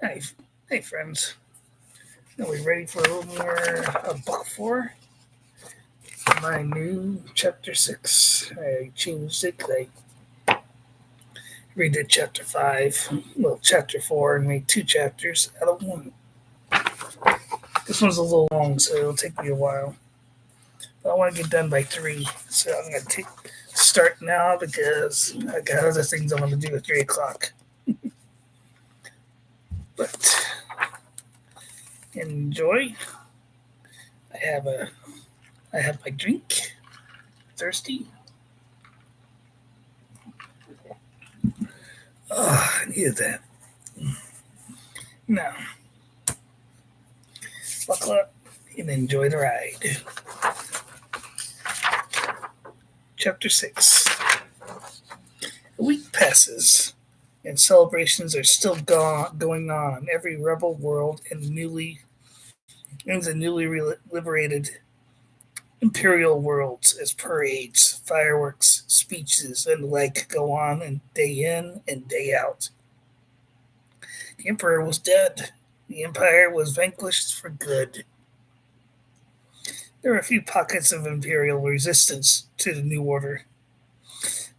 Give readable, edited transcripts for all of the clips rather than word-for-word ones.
Hey, hey, friends. Are we ready for a little more of Book 4? My new Chapter 6. I changed it 'cause I redid Chapter 5, well, Chapter 4, and made two chapters out of one. This one's a little long, so it'll take me a while. But I want to get done by 3, so I'm going to start now because I got other things I want to do at 3 o'clock. But enjoy. I have a I have my drink. Thirsty? Oh, I needed that. Now, buckle up and enjoy the ride. Chapter 6. A week passes, and celebrations are still going on in every rebel world in the newly liberated imperial worlds as parades, fireworks, speeches, and the like go on and day in and day out. The emperor was dead. The empire was vanquished for good. There were a few pockets of imperial resistance to the new order,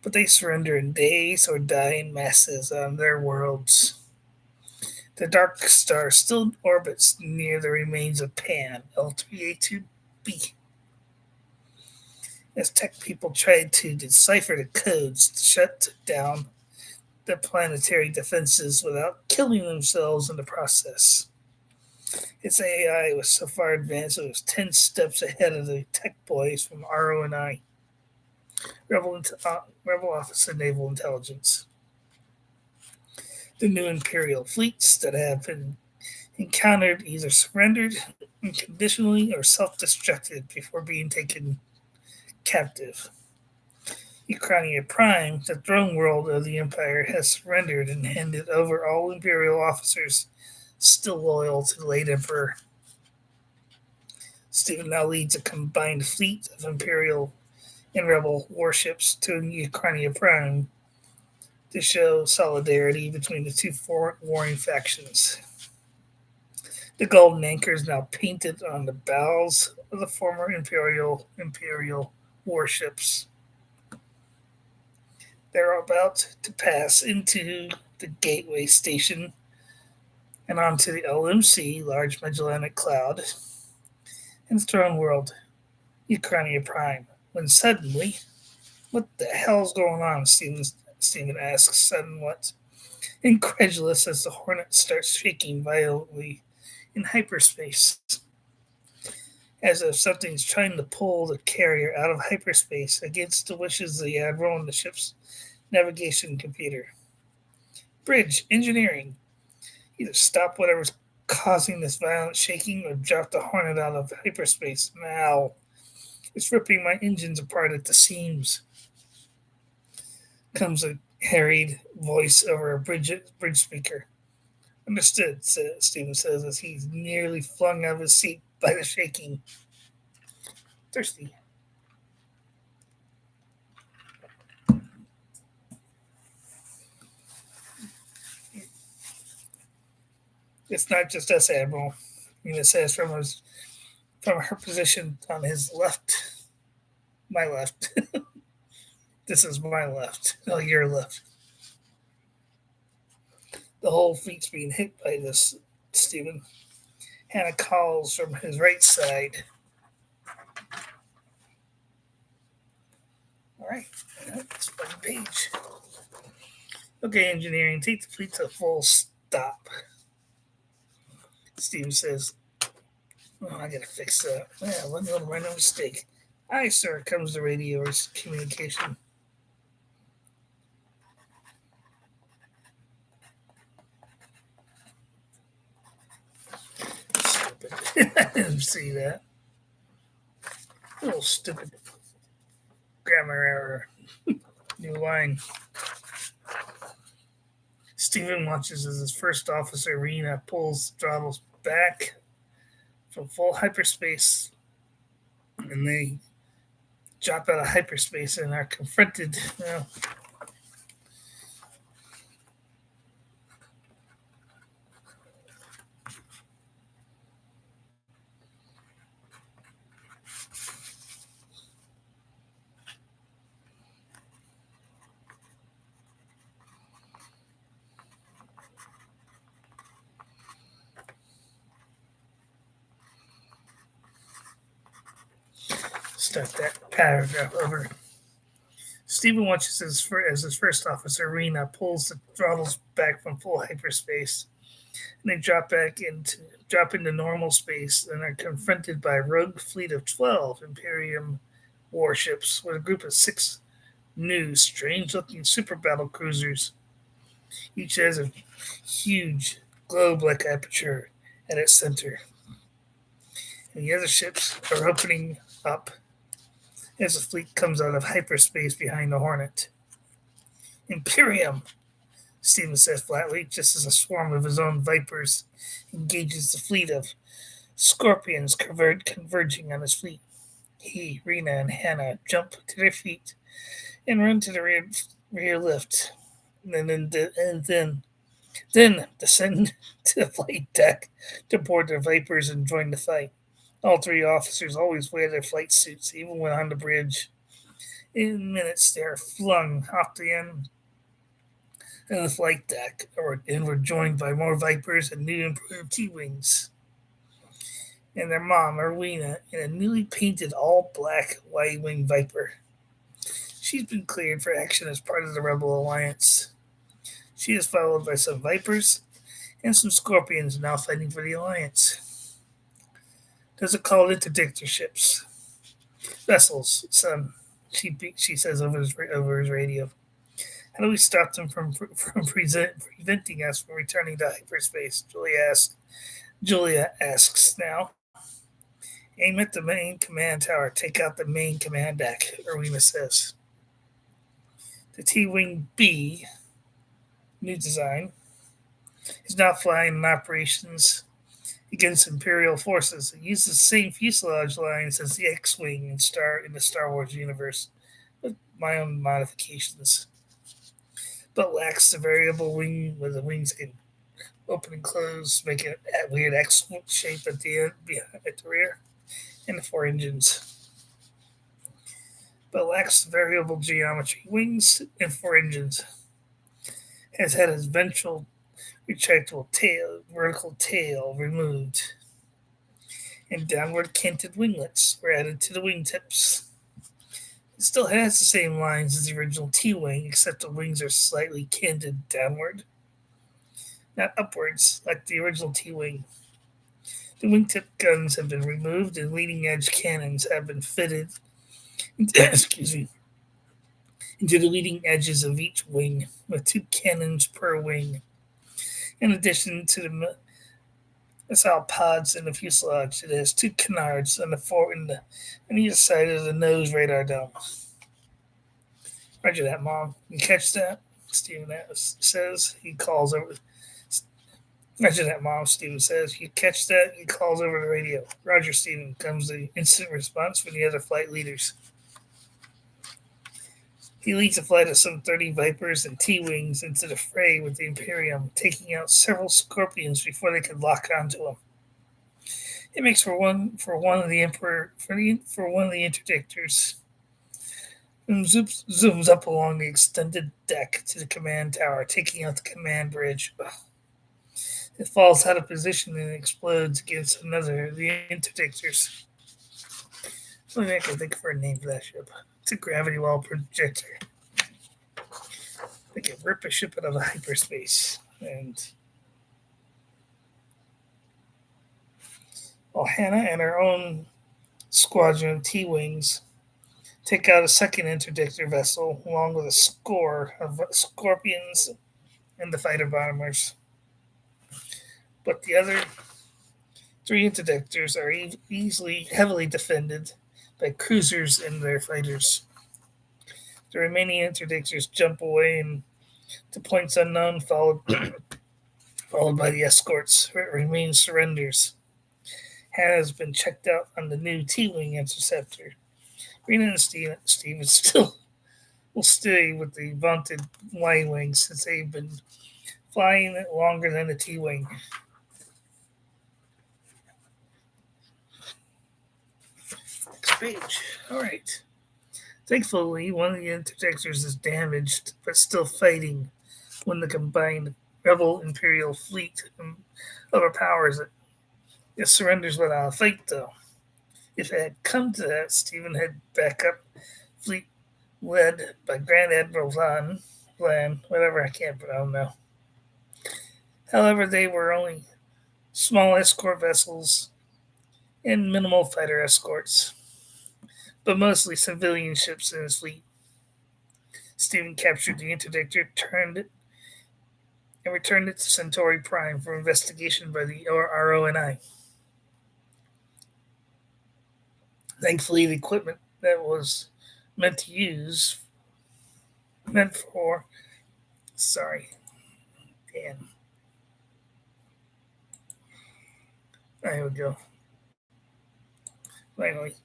but they surrender in days or die in masses on their worlds. The Dark Star still orbits near the remains of Pan, L3A2B, as tech people tried to decipher the codes to shut down the planetary defenses without killing themselves in the process. Its AI was so far advanced it was 10 steps ahead of the tech boys from RO&I, Rebel Office of Naval Intelligence. The new Imperial fleets that have been encountered either surrendered unconditionally or self-destructed before being taken captive. Ukrainia Prime, the throne world of the Empire, has surrendered and handed over all Imperial officers still loyal to the late Emperor. Stephen now leads a combined fleet of Imperial and Rebel warships to Ukrainia Prime to show solidarity between the two warring factions. The golden anchor is now painted on the bows of the former Imperial warships. They're about to pass into the Gateway Station and onto the LMC, Large Magellanic Cloud, and Throne World, Ukrainia Prime, when suddenly, what the hell's going on? Stephen asks, somewhat incredulous as the Hornet starts shaking violently in hyperspace, as if something's trying to pull the carrier out of hyperspace against the wishes of the Admiral and the ship's navigation computer. Bridge, engineering. Either stop whatever's causing this violent shaking or drop the Hornet out of hyperspace now. It's ripping my engines apart at the seams. Comes a harried voice over a bridge speaker. Understood, Stephen says as he's nearly flung out of his seat by the shaking. Thirsty. It's not just us, Admiral. Mina says from her position on his left, my left. This is my left. No, your left. The whole fleet's being hit by this, Stephen. Hannah calls from his right side. All right, that's one page. Okay, engineering, take the fleet to full stop. Stephen says, "Oh, I gotta fix that. Yeah, one little random mistake." Aye, sir, comes the radio's communication. Stupid. I didn't see that. A little stupid grammar error. New line. Stephen watches as his first officer, Rena, pulls throttles back from full hyperspace, and they drop out of hyperspace and are confronted. start that paragraph over. Stephen watches as his first officer, Rena, pulls the throttles back from full hyperspace, and they drop into normal space and are confronted by a rogue fleet of 12 Imperium warships with a group of 6 new, strange-looking super battle cruisers. Each has a huge globe-like aperture at its center, and the other ships are opening up as the fleet comes out of hyperspace behind the Hornet. Imperium, Stephen says flatly, just as a swarm of his own Vipers engages the fleet of Scorpions converging on his fleet. He, Rena, and Hannah jump to their feet and run to the rear lift, and then descend to the flight deck to board their Vipers and join the fight. All 3 officers always wear their flight suits, even when on the bridge. In minutes, they are flung off the end of the flight deck and were joined by more Vipers and new improved T-Wings. And their mom, Erwina, in a newly painted all-black Y-Wing Viper. She's been cleared for action as part of the Rebel Alliance. She is followed by some Vipers and some Scorpions now fighting for the Alliance. Those are called interdictor ships. Vessels, son, she says over his radio. How do we stop them from preventing us from returning to hyperspace? Julia asks now. Aim at the main command tower. Take out the main command deck, Erwina says. The T-Wing B, new design, is now flying in operations against Imperial forces. It uses the same fuselage lines as the X-Wing in the Star Wars universe, with my own modifications, but lacks the variable wing where the wings can open and close, making it a weird X shape at the end, at the rear, and the 4 engines. But lacks the variable geometry, wings and 4 engines. Has had its ventral vertical tail removed, and downward canted winglets were added to the wingtips. It still has the same lines as the original T-Wing, except the wings are slightly canted downward, not upwards like the original T-Wing. The wingtip guns have been removed and leading edge cannons have been fitted into the leading edges of each wing, with 2 cannons per wing. In addition to the missile pods in the fuselage, it has 2 canards on either side of the nose radar dome. Roger that, Mom. You catch that? Stephen says. He calls over. Roger that, Mom, Stephen says. You catch that? He calls over the radio. Roger, Stephen, comes the instant response from the other flight leaders. He leads a flight of some 30 Vipers and T-Wings into the fray with the Imperium, taking out several Scorpions before they could lock onto him. It makes for one of the interdictors, and zooms up along the extended deck to the command tower, taking out the command bridge. It falls out of position and explodes against another of the interdictors. Maybe I can think for a name for that ship. It's a gravity well projector. They can rip a ship out of hyperspace. And while Hannah and her own squadron of T-Wings take out a second interdictor vessel along with a score of Scorpions and the fighter bombers. But the other 3 interdictors are heavily defended by cruisers and their fighters. The remaining interdictors jump away to points unknown, followed by the escorts, where it remains surrenders. Hannah has been checked out on the new T-Wing interceptor. Rena and Steven still will stay with the vaunted Y-Wing since they've been flying it longer than the T-Wing. Next page. All right. Thankfully, one of the interdictors is damaged, but still fighting when the combined Rebel Imperial fleet overpowers it. It surrenders without a fight, though. If it had come to that, Stephen had backup fleet led by Grand Admiral Bland, whatever, I don't know. However, they were only small escort vessels and minimal fighter escorts, but mostly civilian ships in his fleet. Stephen captured the interdictor, turned it, and returned it to Centauri Prime for investigation by the RONI. Thankfully, the equipment that was meant to use, meant for, sorry, Dan. There we go. Finally,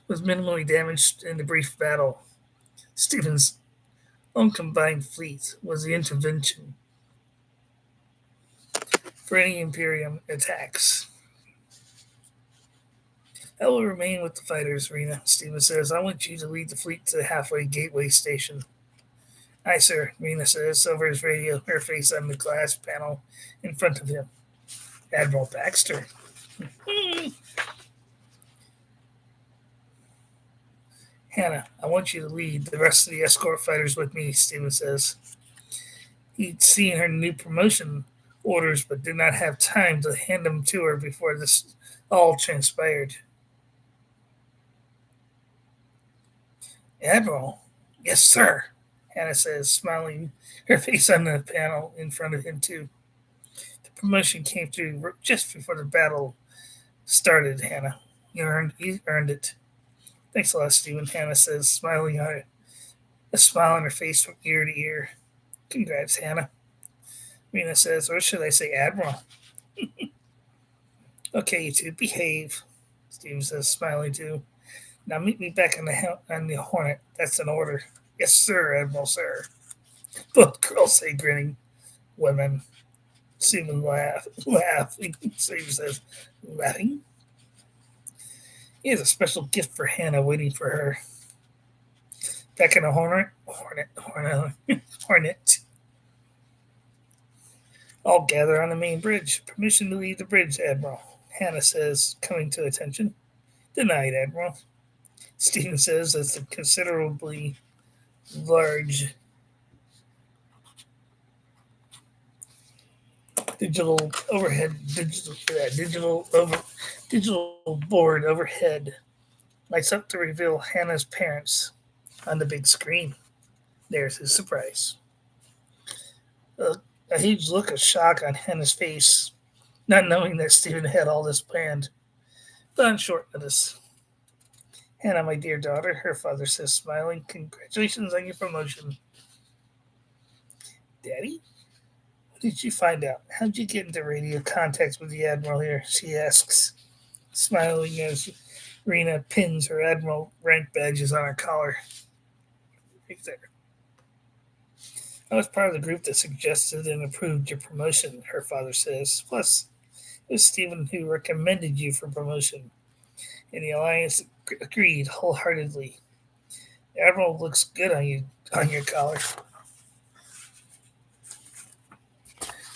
was minimally damaged in the brief battle. Stephen's own combined fleet was the intervention for any Imperium attacks. I will remain with the fighters, Rena. Stephen says, I want you to lead the fleet to the halfway gateway station. Aye, sir, Rena says, over his radio, her face on the glass panel in front of him. Admiral Baxter. Hannah, I want you to lead the rest of the escort fighters with me, Stephen says. He'd seen her new promotion orders, but did not have time to hand them to her before this all transpired. Admiral? Yes, sir, Hannah says, smiling, her face on the panel in front of him, too. The promotion came through just before the battle started, Hannah. You earned it. Thanks a lot, Stephen, Hannah says, smiling on a smile on her face from ear to ear. Congrats, Hannah. Rena says, or should I say Admiral? Okay, you two, behave, Stephen says, smiling too. Now meet me back on the Hornet. That's an order. Yes, sir, Admiral, sir. Both girls say, grinning. Women. Stephen laughing. Stephen says, laughing? He has a special gift for Hannah waiting for her. Back in the Hornet. All gather on the main bridge. Permission to leave the bridge, Admiral. Hannah says, coming to attention. Denied, Admiral. Stephen says that's a considerably large digital board overhead lights up to reveal Hannah's parents on the big screen. There's his surprise. A huge look of shock on Hannah's face, not knowing that Stephen had all this planned, but on short notice. Hannah, my dear daughter, her father says, smiling, congratulations on your promotion. Daddy? What did you find out? How'd you get into radio contact with the Admiral here? She asks, smiling as Rena pins her Admiral rank badges on her collar. Right there. I was part of the group that suggested and approved your promotion, her father says. Plus, it was Stephen who recommended you for promotion, and the Alliance agreed wholeheartedly. The Admiral looks good on your collar.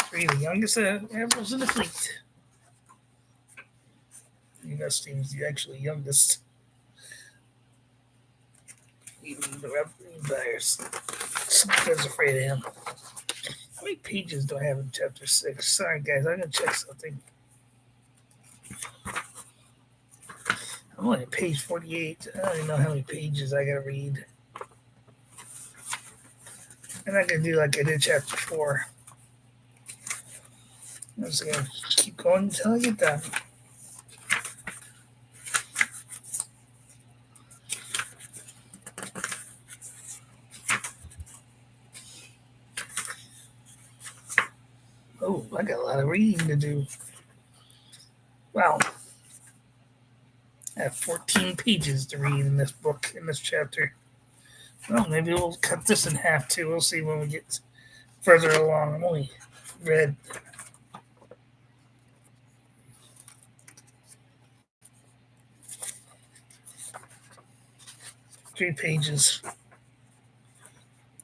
Three of the youngest admirals in the fleet. You know, Stephen's the actually youngest. Even the Empires. Somebody's afraid of him. How many pages do I have in chapter 6? Sorry, guys, I'm going to check something. I'm only at page 48. I don't even know how many pages I got to read. I'm not going to do like I did chapter 4. I'm just going to keep going until I get done. Oh, I got a lot of reading to do. Wow. I have 14 pages to read in this book, in this chapter. Well, maybe we'll cut this in half too. We'll see when we get further along. I'm only read 3 pages.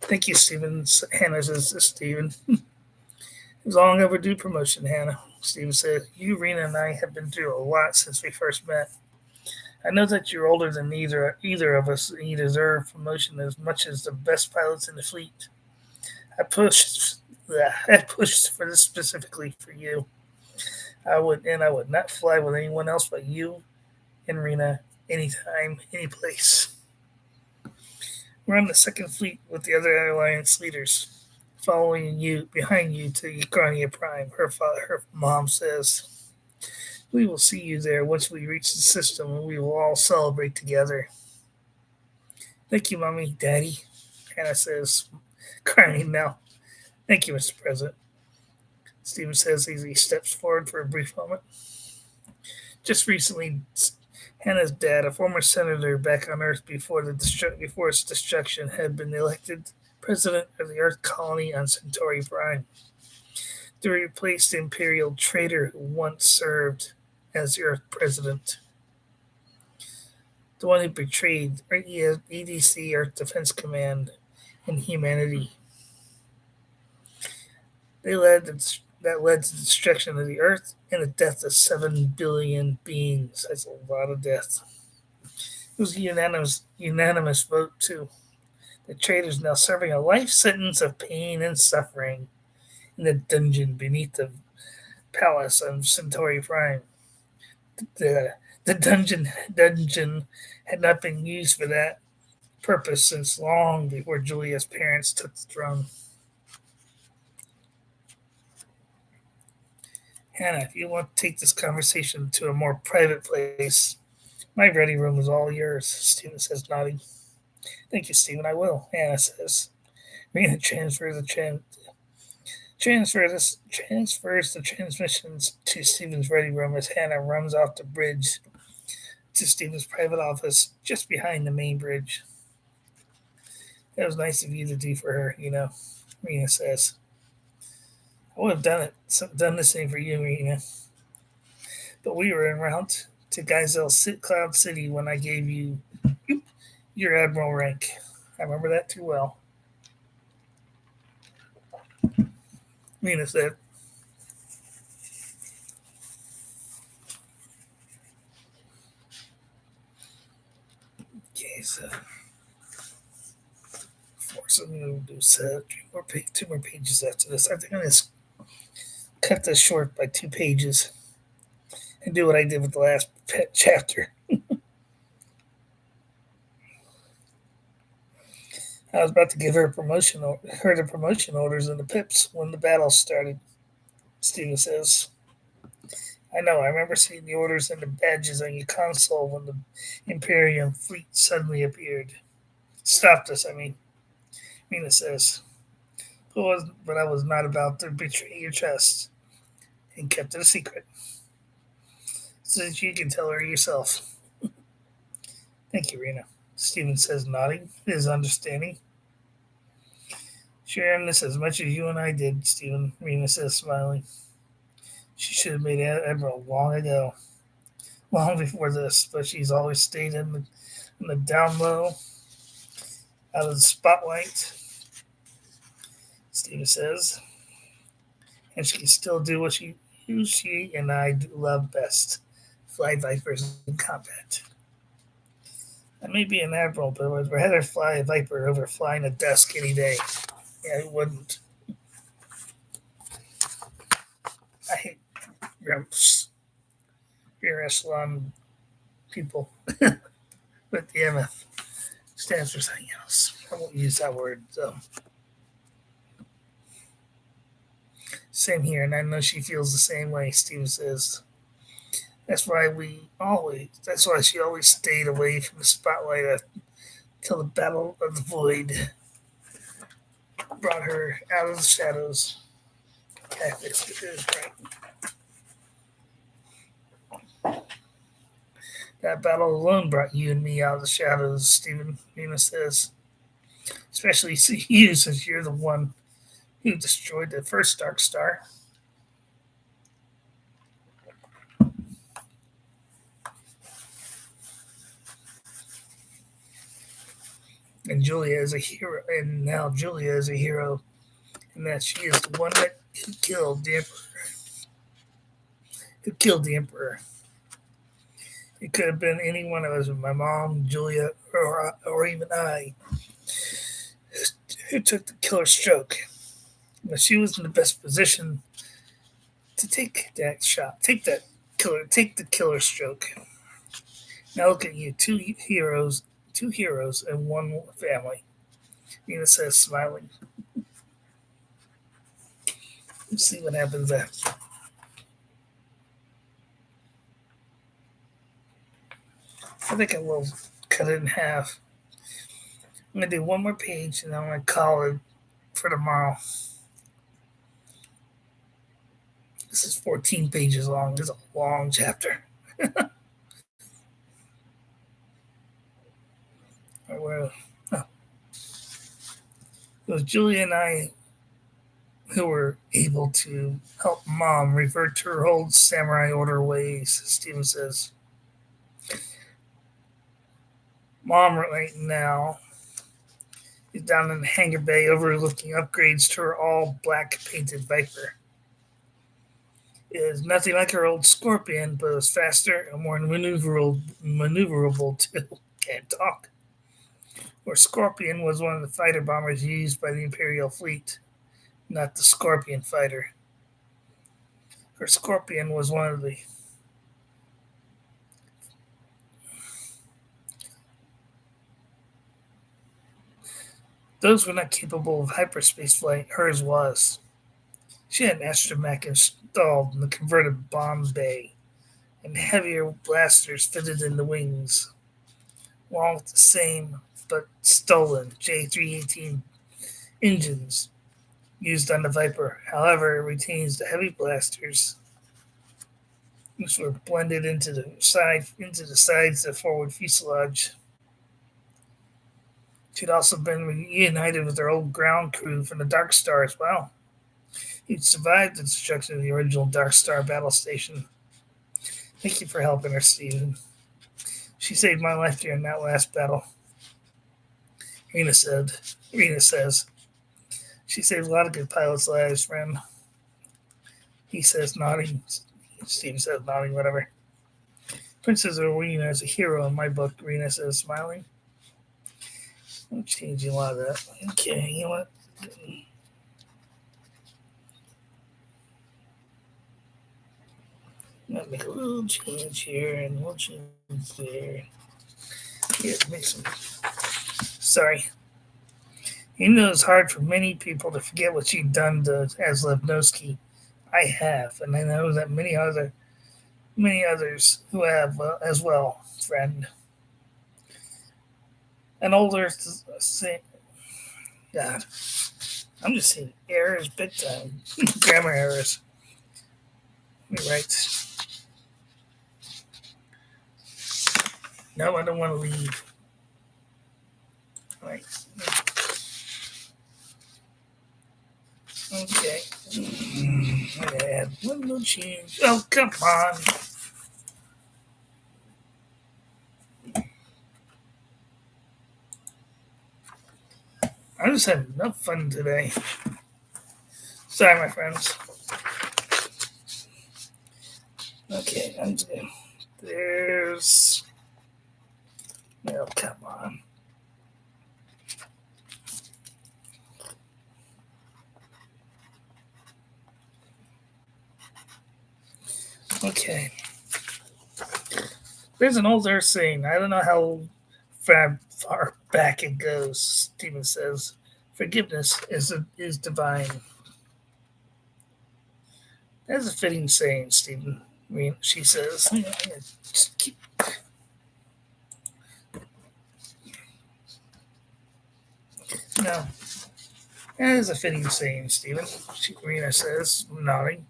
Thank you, Stephen. Hannah says, Stephen. It was a long overdue promotion, Hannah. Stephen said, you, Rena, and I have been through a lot since we first met. I know that you're older than either of us, and you deserve promotion as much as the best pilots in the fleet. I pushed, I pushed for this specifically for you. I would not fly with anyone else but you and Rena, anytime, any place. We're on the second fleet with the other alliance leaders, following you behind you to Ukrania Prime. Her mom says. We will see you there once we reach the system, and we will all celebrate together. Thank you, Mommy, Daddy, Hannah says, crying now. Thank you, Mr. President. Stephen says as he steps forward for a brief moment. Just recently, Hannah's dad, a former senator back on Earth before its destruction, had been elected president of the Earth colony on Centauri Prime to replace the Imperial traitor who once served as the Earth president. The one who betrayed EDC, Earth Defense Command, and humanity. That led to the destruction of the Earth and the death of 7 billion beings. That's a lot of death. It was a unanimous vote too. The traitor is now serving a life sentence of pain and suffering in the dungeon beneath the palace of Centauri Prime. The the dungeon had not been used for that purpose since long before Julia's parents took the throne. Hannah, if you want to take this conversation to a more private place, my ready room is all yours, Stephen says, nodding. Thank you, Stephen, I will, Hannah says. Rena transfers the transmissions to Stephen's ready room as Hannah runs off the bridge to Stephen's private office just behind the main bridge. That was nice of you to do for her, Rena says. I would have done the same for you, Rena. But we were en route to Cloud City when I gave you your admiral rank. I remember that too well. Rena said. Okay, so force I'm going to do two more pages after this. I think I'm going to cut this short by 2 pages and do what I did with the last chapter. I was about to give her the promotion orders and the pips when the battle started. Stephen says, "I know. I remember seeing the orders and the badges on your console when the Imperium fleet suddenly appeared. Stopped us. I mean," Mina says, "But I was not about to betray your trust and kept it a secret, so that you can tell her yourself." Thank you, Rena. Stephen says, nodding his understanding. Sharing this as much as you and I did, Stephen, Rena says, smiling. She should have made Admiral long ago, long before this, but she's always stayed in the down low, out of the spotlight, Stephen says. And she can still do what she and I do love best, fly Vipers in combat. I may be an admiral, but I would rather fly a Viper over flying a desk any day. Yeah, I wouldn't. I hate grumps, rear echelon people. But the MF stands for something else. I won't use that word, though. Same here, and I know she feels the same way, Steve says. That's why she always stayed away from the spotlight until the Battle of the Void brought her out of the shadows. Okay, this is right. That battle alone brought you and me out of the shadows, Stephen, Nina says. Especially you, since you're the one who destroyed the first Dark Star. And Julia is a hero, and now Julia is a hero, and that she is the one that killed the Emperor. Who killed the Emperor. It could have been any one of us, my mom, Julia, or even I, who took the killer stroke. But she was in the best position to take that shot, take the killer stroke. Now look at you, two heroes, and one family. Nina says, smiling. Let's see what happens after. I think I will cut it in half. I'm gonna do one more page, and I'm gonna call it for tomorrow. This is 14 pages long. This is a long chapter. Well, it was Julia and I who were able to help Mom revert to her old samurai order ways, Stephen says. Mom, right now, is down in the hangar bay overlooking upgrades to her all black painted Viper. It is nothing like her old Scorpion, but it was faster and more maneuverable too. Can't talk. Her Scorpion was one of the fighter bombers used by the Imperial fleet, not the Scorpion fighter. Her Scorpion was one of the those were not capable of hyperspace flight. Hers was. She had an astromech installed in the converted bomb bay, and heavier blasters fitted in the wings, along with the same but stolen J318 engines used on the Viper. However, it retains the heavy blasters, which were blended into the sides of the forward fuselage. She'd also been reunited with her old ground crew from the Dark Star as well. He'd survived the destruction of the original Dark Star battle station. Thank you for helping her, Stephen. She saved my life during that last battle. Rena says. She saved a lot of good pilots' lives, friend. He says, nodding. Steve says, nodding, whatever. Princess Rowena is a hero in my book, Rena says, smiling. I'm changing a lot of that. Okay, you know what? I'll make a little change here and we'll change there. Yeah, make some. Sorry. Even though it's hard for many people to forget what she'd done to Aslavnovsky, I have, and I know that many others who have as well, friend. And older, say, God, I'm just seeing errors, big time, grammar errors. Let me write. No, I don't want to leave. All right. Okay. I'm going to add one little change. Oh, come on. I just had enough fun today. Sorry, my friends. Okay, I'm just gonna, there's. Oh, come on. Okay. There's an older saying. I don't know how far back it goes. Stephen says, "Forgiveness is divine." That's a fitting saying, Stephen. I mean, she says. Just keep. No, that is a fitting saying, Stephen. Rena says, nodding.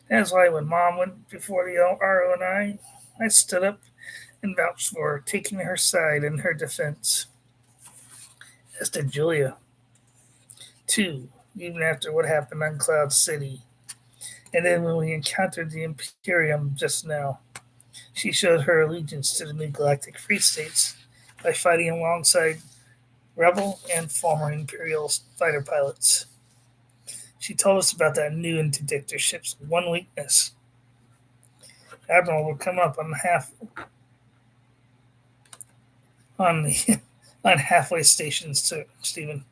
That's why when Mom went before the RO and I stood up and vouched for her, taking her side in her defense. As did Julia, too, even after what happened on Cloud City. And then when we encountered the Imperium just now, she showed her allegiance to the new Galactic Free States by fighting alongside Rebel and former Imperial fighter pilots. She told us about that new interdictor ship's one weakness. Admiral will come up on the on halfway stations too, Stephen.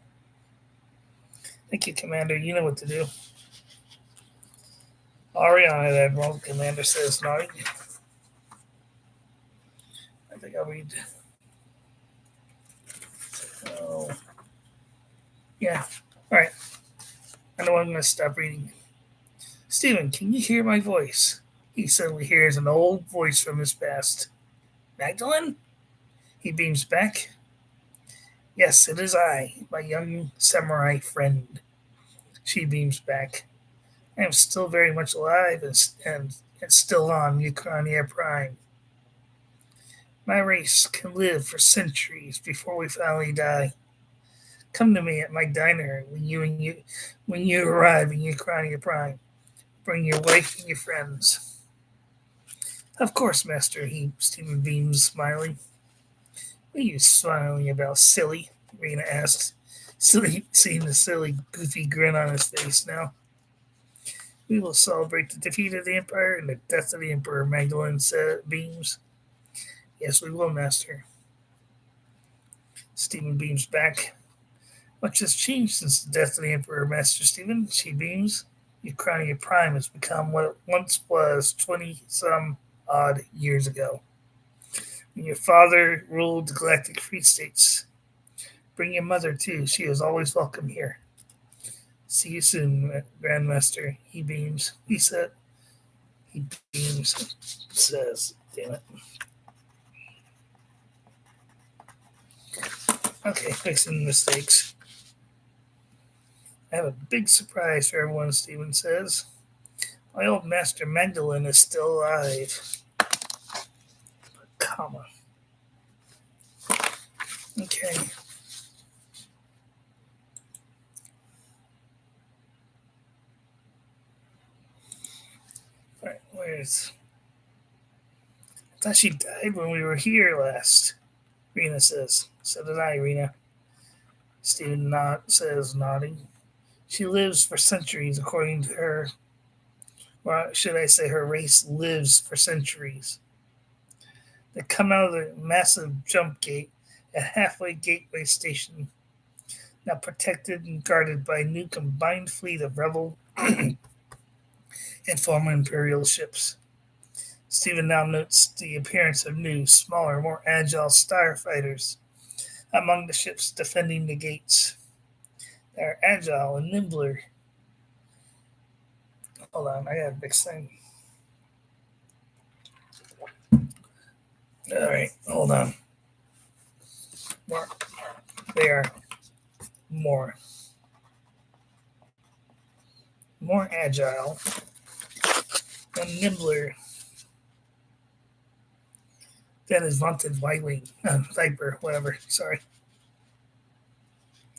Thank you, Commander. You know what to do. Already on it, Admiral. Commander says, nodding. I think I'll read. Oh, yeah. All right. I know I'm going to stop reading. Stephen, can you hear my voice? He suddenly hears an old voice from his past. Magdalene? He beams back. Yes, it is I, my young samurai friend. She beams back. I am still very much alive and still on Ukrainia Prime. My race can live for centuries before we finally die. Come to me at my diner when you arrive in Ukrainia Prime. Bring your wife and your friends. Of course, Master, Stephen beams, smiling. What are you smiling about, silly? Rena asked, seeing the silly, goofy grin on his face now. We will celebrate the defeat of the Empire and the death of the Emperor, Magdalene said, beams. Yes, we will, Master. Stephen beams back. Much has changed since the death of the Emperor, Master Stephen, she beams. Ukrainia Prime has become what it once was 20-some odd years ago. When your father ruled the Galactic Free States. Bring your mother, too. She is always welcome here. See you soon, Grandmaster. He beams. He said. He beams. Says. Damn it. Okay, fixing mistakes. I have a big surprise for everyone, Stephen says. My old master Magdalene is still alive. Comma. Okay. Alright, where's... I thought she died when we were here last, Rena says. So did I, Rena. Stephen says, nodding. She lives for centuries, according to her. Or should I say her race lives for centuries. They come out of the massive jump gate at Halfway Gateway Station, now protected and guarded by a new combined fleet of rebel and former Imperial ships. Stephen now notes the appearance of new, smaller, more agile starfighters among the ships defending the gates. They are agile and nimbler. Hold on, I got a big thing. Alright, hold on. More. They are more agile and nimbler than his vaunted Y-wing, Viper, whatever. Sorry.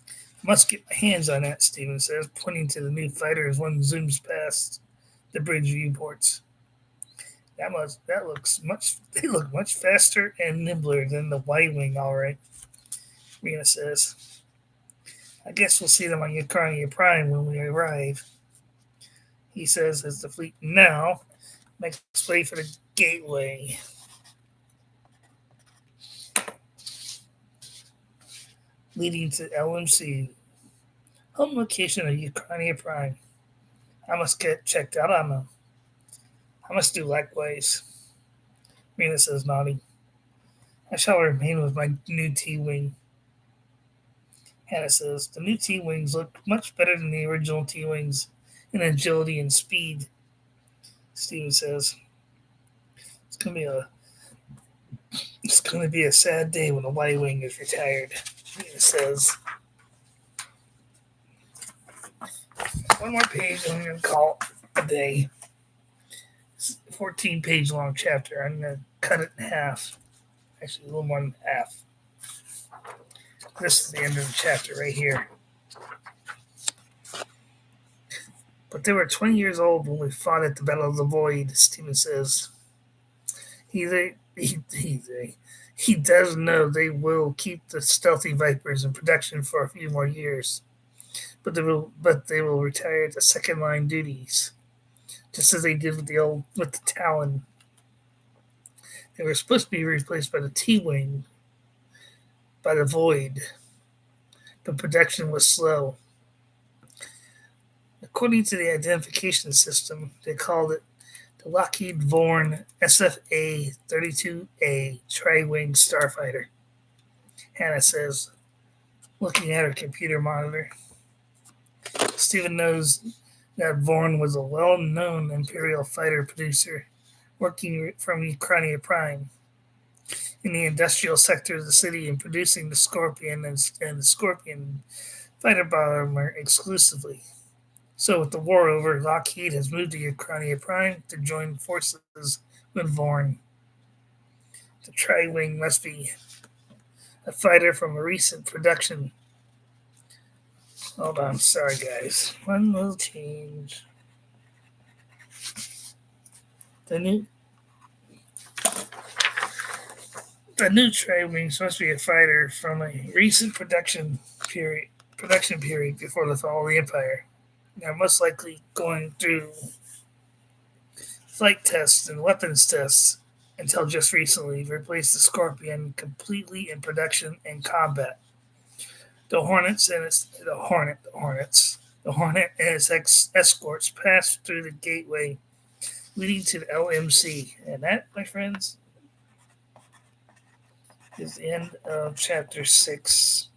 I must get my hands on that, Stephen says, pointing to the new fighter as one zooms past the bridge viewports. That looks much. They look much faster and nimbler than the Y-wing. All right, Rena says. I guess we'll see them on Ukrainia Prime when we arrive. He says as the fleet now makes way for the gateway. Leading to LMC, home location of Ukrainia Prime. I must get checked out on them. I must do likewise. Rena says, nodding. I shall remain with my new T-Wing. Hannah says, the new T-Wings look much better than the original T-Wings in agility and speed. Steven says, it's going to be a sad day when the Y-Wing is retired. Rena says, one more page, I'm going to call it a day. It's a 14-page long chapter. I'm going to cut it in half. Actually, a little more than half. This is the end of the chapter right here. But they were 20 years old when we fought at the Battle of the Void, Stephen says. He does know they will keep the stealthy Vipers in production for a few more years. But they will retire to second line duties, just as they did with the Talon. They were supposed to be replaced by the T-Wing, by the Void, but production was slow. According to the identification system, they called it the Lockheed Vorn SFA 32A Tri-Wing Starfighter. Hannah says, looking at her computer monitor. Stephen knows that Vorn was a well-known Imperial fighter producer working from Ukraine Prime in the industrial sector of the city and producing the Scorpion and the Scorpion fighter bomber exclusively. So with the war over, Lockheed has moved to Ukraine Prime to join forces with Vorn. The Tri-Wing must be a fighter from a recent production. Hold on, sorry guys. One little change. The new Tri-Wing is supposed to be a fighter from a recent production period before the fall of the Empire. They're most likely going through flight tests and weapons tests until just recently replaced the Scorpion completely in production and combat. The Hornet and its escorts passed through the gateway leading to the LMC. And that, my friends, is the end of chapter 6.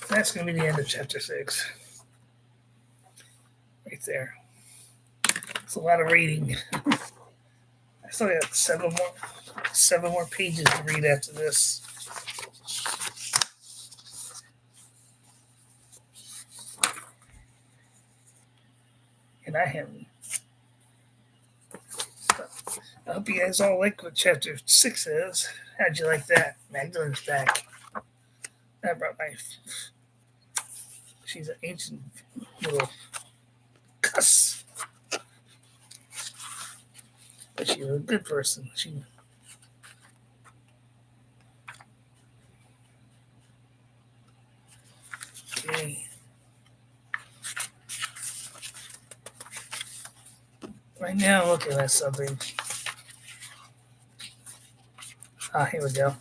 That's going to be the end of chapter 6. Right there. It's a lot of reading. I still got seven more pages to read after this. And I hope you guys all like what chapter 6 is. How'd you like that? Magdalene's back. I brought my... She's an ancient little cuss. But she's a good person. Okay. Right now, looking at something. Here we go.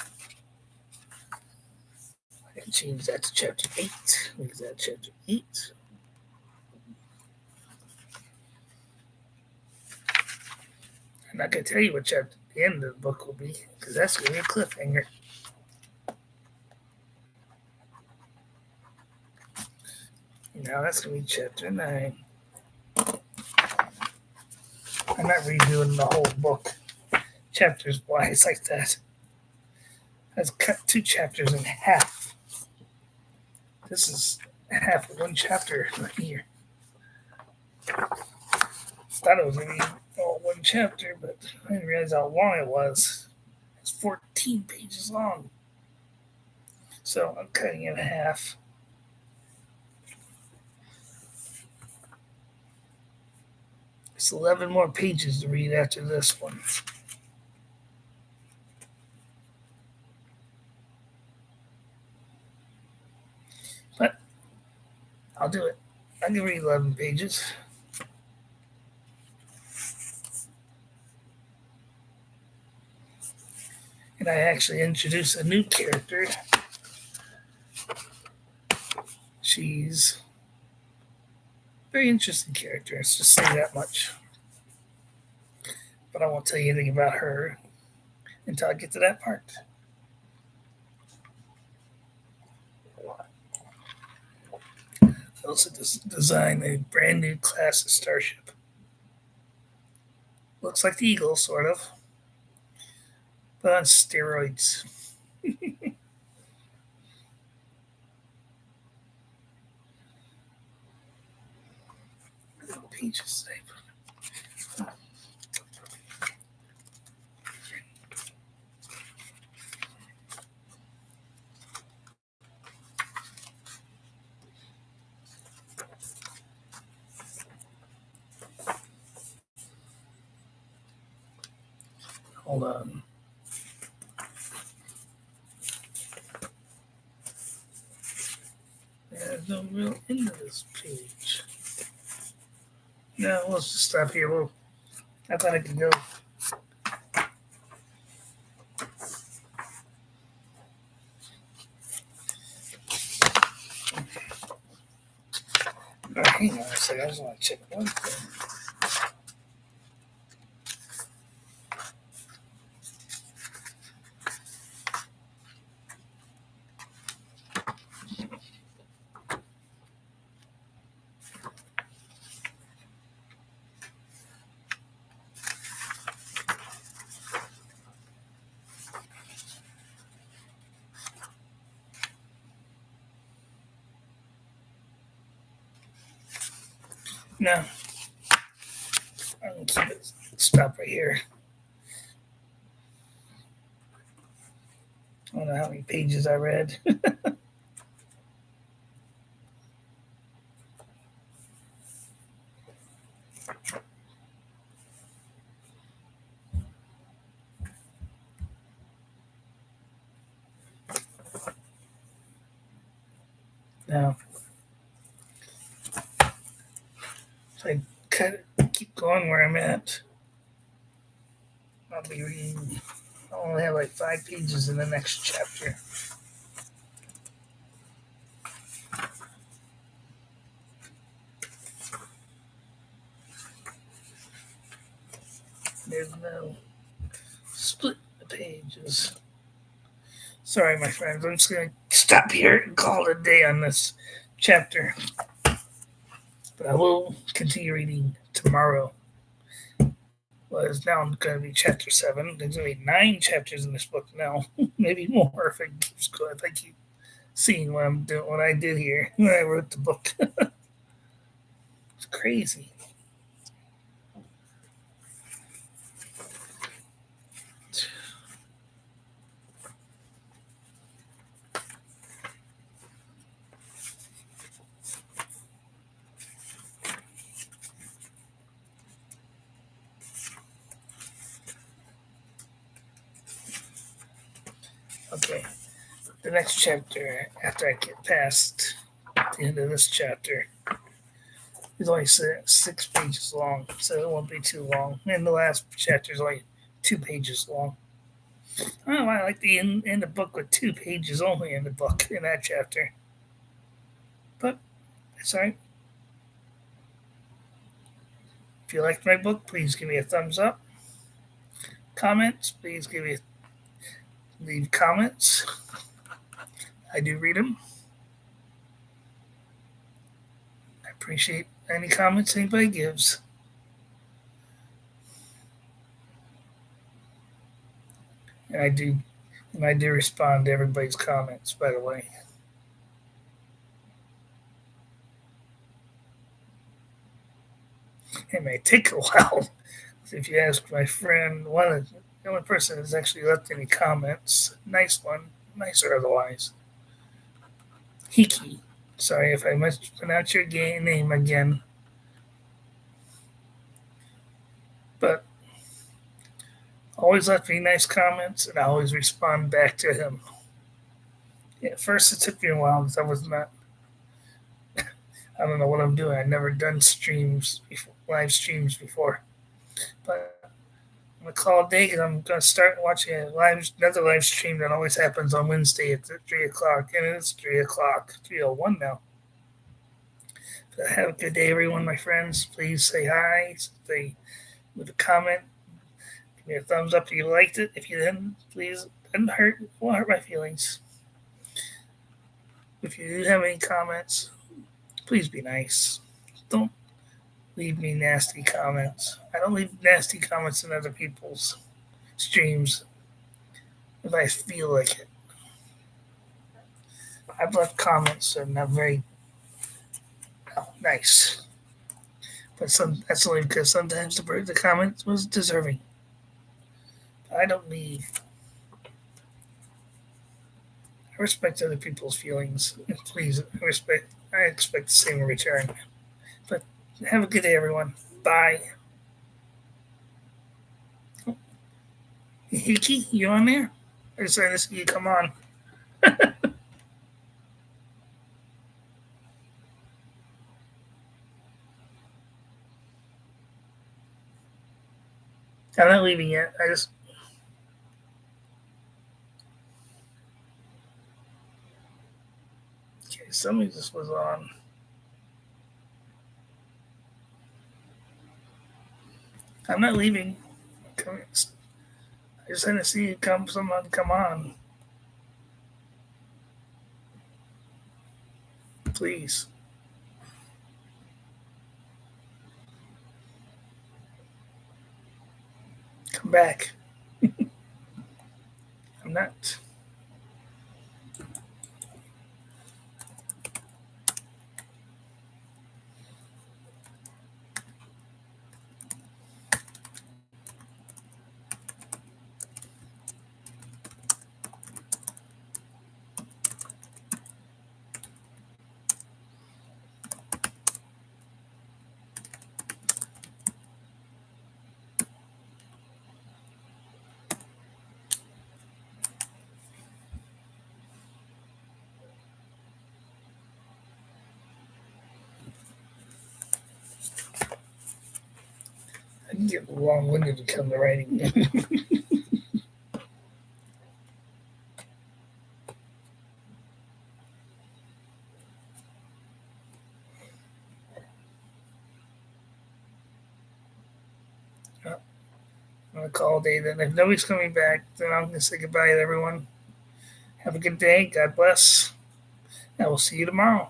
I can change that to chapter 8. Look at that, chapter 8. I'm not going to tell you what chapter the end of the book will be, because that's going to be a cliffhanger. Now that's going to be chapter 9. I'm not redoing the whole book, chapters wise like that. I've cut 2 chapters in half. This is half of one chapter right here. Thought it was going to be all one chapter, but I didn't realize how long it was. It's 14 pages long. So I'm cutting it in half. It's 11 more pages to read after this one. But I'll do it. I can read 11 pages. And I actually introduce a new character. She's a very interesting character. Let's just say that much. But I won't tell you anything about her until I get to that part. I also designed a brand new class of starship. Looks like the Eagle, sort of, but on steroids. Pages. Hold on. no real end to this page. No, let's just stop here. Well, I thought I could go. Oh, hang on a second. I just want to check one thing. No, I'm going to keep it. Stop right here. I don't know how many pages I read. Now, if I keep going where I'm at, I'll be reading. I only have like 5 pages in the next chapter. There's no split the pages. Sorry, my friends. I'm just going to stop here and call it a day on this chapter. But I will continue reading tomorrow. Well, it's now going to be chapter 7. There's going to be 9 chapters in this book now. Maybe more if I keep seeing what I'm doing, what I did here when I wrote the book. It's crazy. Okay, the next chapter, after I get past the end of this chapter, is only 6 pages long, so it won't be too long. And the last chapter is only 2 pages long. Oh, I like the end the book with 2 pages only in the book, in that chapter. But, it's alright. If you liked my book, please give me a thumbs up. Comments, please leave comments. I do read them. I appreciate any comments anybody gives. And I do respond to everybody's comments, by the way. It may take a while. If you ask my friend, the only person that's actually left any comments, nice one, nice or otherwise. Hiki. Sorry if I mispronounced your name again. But always left me nice comments, and I always respond back to him. Yeah, at first, it took me a while because I was not. I don't know what I'm doing. I've never done live streams before. But I'm gonna call it day because I'm gonna start watching another live stream that always happens on Wednesday at 3:00, and it's 3:00, 3:01 now. So have a good day, everyone, my friends. Please say hi. Say with a comment. Give me a thumbs up if you liked it. If you didn't, please won't hurt my feelings. If you do have any comments, please be nice. Don't leave me nasty comments. I don't leave nasty comments in other people's streams if I feel like it. I've left comments that are not very nice. But that's only because sometimes the comment was deserving. I don't leave. I respect other people's feelings. Please I expect the same in return. But have a good day, everyone. Bye. Hiki, you on there? I just to see you come on. I'm not leaving yet. I just. Okay, somebody just was on. I'm not leaving. I just had to see someone come on. Please. Come back. I'm not. I can get long winded to come to writing. I'm going to call day then. If nobody's coming back, then I'm going to say goodbye to everyone. Have a good day. God bless. I will see you tomorrow.